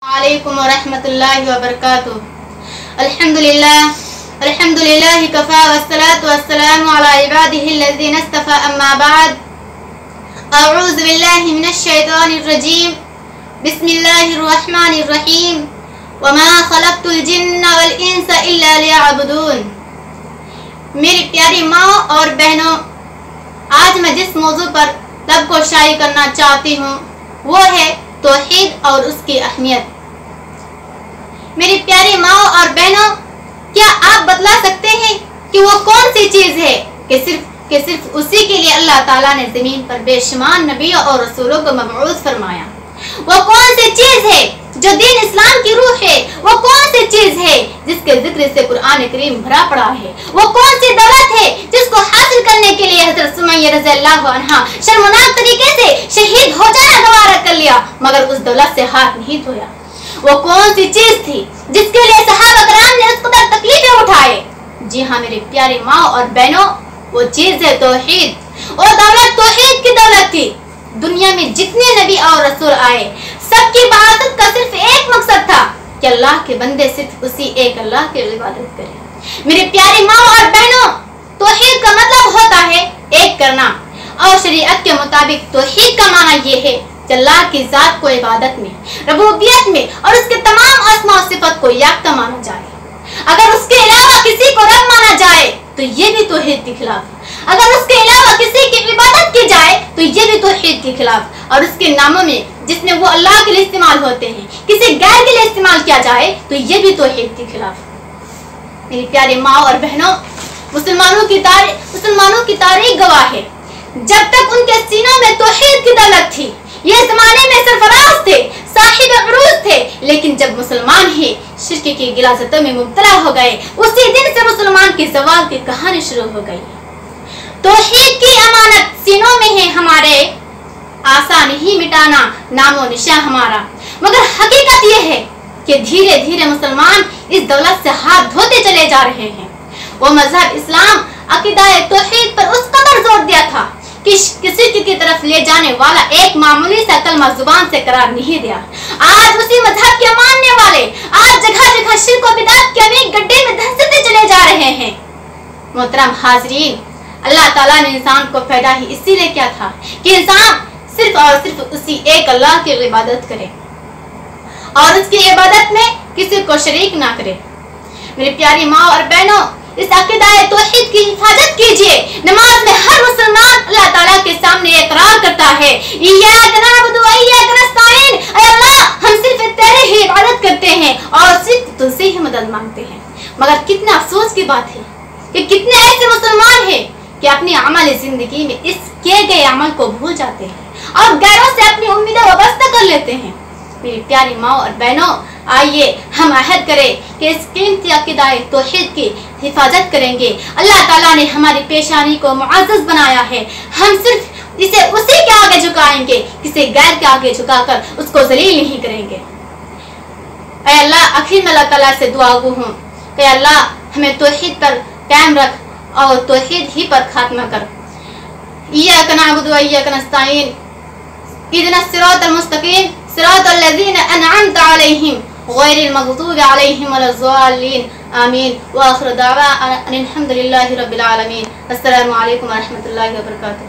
वालेकुम वरहमतुल्लाहि वबरकातुहू। अल्हम्दुलिल्लाह कफ़ा वस्सलातु वस्सलामु अला इबादिहिल्लज़ीना इस्तफ़ा अम्मा बाद। अऊज़ु बिल्लाहि मिनश शैतानिर रजीम। बिस्मिल्लाहिर रहमानिर रहीम। वमा खलक़तुल जिन्ना वल इंसा इल्ला लियअबुदून। मेरी प्यारी माँ और बहनों, आज मैं जिस मौजू पर लब को शाये करना चाहती हूँ वो है तौहीद और उसकी अहमियत। मेरी प्यारी माँ और बहनों, क्या आप बतला सकते हैं कि वो कौन सी चीज है कि सिर्फ उसी के लिए अल्लाह ताला ने जमीन पर बेशुमार नबियों और रसूलों को मबऊस फरमाया? वो कौन सी चीज है जो दीन इस्लाम की रूह है? वो कौन सी चीज है जिसके जिक्र से कुरान करीम भरा पड़ा है? वो कौन सी दौलत है जिसको हासिल करने के लिए हजरत सुमैया रज़ियल्लाहु अन्हा शर्मनाक तरीके से शहीद हो जाना गवारा कर लिया, मगर उस दौलत से हाथ नहीं धोया? वो कौन सी चीज थी जिसके लिए सहाबा कराम ने उस कदर तकलीफें उठाए? जी हाँ मेरी प्यारी माँ और बहनों, वो चीज है तौहीद। और दौलत तौहीद की दौलत थी। दुनिया में जितने नबी और रसूल आए, सबकी इबादत का सिर्फ एक मकसद था कि अल्लाह के बंदे सिर्फ उसी एक अल्लाह की इबादत करें। मेरी प्यारी माँ और बहनों, तौहीद का मतलब होता है एक करना, और शरीयत के मुताबिक तौहीद का माना ये है कि अल्लाह की जात को इबादत में, रबूबियत में और उसके तमाम अस्मा और सिफत को याकता माना जाए। अगर उसके अलावा किसी को रब माना जाए तो ये भी तौहीद के खिलाफ। अगर उसके अलावा किसी की इबादत की जाए तो ये भी तौहीद के खिलाफ। और उसके नामों में जिसमें वो अल्लाह के लिए इस्तेमाल होते हैं किसी गैर के लिए इस्तेमाल किया जाए तो ये भी तौहीद के खिलाफ। मेरी प्यारी माँ और बहनों, मुसलमानों की तारीख गवाह है, जब तक उनके सीनों में तौहीद की दौलत थी, ये जमाने में सरफराज थे, साहिब उरूज थे, लेकिन जब मुसलमान ही शिर्क की गिलाजतों में मुब्तला हो गए, उसी दिन से मुसलमान की ज़वाल की कहानी शुरू हो गई। तौहीद की अमानत सीनों में है हमारे, आसान ही मिटाना नामो निशान हमारा। मगर हकीकत यह है कि धीरे धीरे मुसलमान इस दौलत से हाथ धोते चले जा रहे हैं। वो मजहब इस्लाम अकीदाए तौहीद पर उस कदर जोर दिया था कि किसी की तरफ ले जाने वाला एक मामूली सा कलमा जुबान से करार नहीं दिया। आज उसी मजहब के मानने वाले आज जगह जगह शिर्क और बिदअत के अनेक गड्ढे में धंसते चले जा रहे हैं। मोहतरम हाजरीन, अल्लाह ताला ने इंसान को पैदा ही इसीलिए किया था कि इंसान सिर्फ और सिर्फ उसी एक अल्लाह की इबादत करे और उसकी इबादत में किसी को शरीक ना करे। मेरी प्यारी माँ और बहनों, इस अकीदाए तौहीद की हिफाजत कीजिए। नमाज में हर मुसलमान अल्लाह ताला के सामने इकरार करता है, इय्याका नअबुदु व इय्याका नस्तईन, ऐ अल्लाह हम सिर्फ तेरे ही इबादत करते हैं और सिर्फ तुझसे ही मदद मांगते हैं। मगर कितना अफसोस की बात है कि कितने ऐसे मुसलमान हैं कि अपनी अमली जिंदगी में इस किए गए अमल को भूल जाते हैं और गैरों से अपनी उम्मीदें वाबस्ता कर लेते हैं। मेरी प्यारी माँ और बहनों, आइए हम अहद करें कि इस कीमती अकीदाए तौहीद की हिफाजत करेंगे। अल्लाह ताला ने हमारी पेशानी को मुअज़्ज़ज़ बनाया है, हम सिर्फ इसे उसी के आगे झुकाएंगे, किसी गैर के आगे झुकाकर उसको जलील नहीं करेंगे। ऐ अल्लाह, आखिर में अल्लाह ताला से दुआ गो हूँ कि अल्लाह हमें तौहीद पर कायम रख और तौहीद ही पर खात्मा कर। इय्याका नअबुदु व इय्याका नस्तईन, इहदिनस सिरातल मुस्तकीम, सिरातल लज़ीना अनअमता अलैहिम गैरिल मग़ज़ूबि अलैहिम वलज़्ज़ालिन। आमीन। व आखिर दावा अनिल हम्दुलिल्लाहि रब्बिल आलमीन। अस्सलामु अलैकुम व रहमतुल्लाहि व बरकातुहू।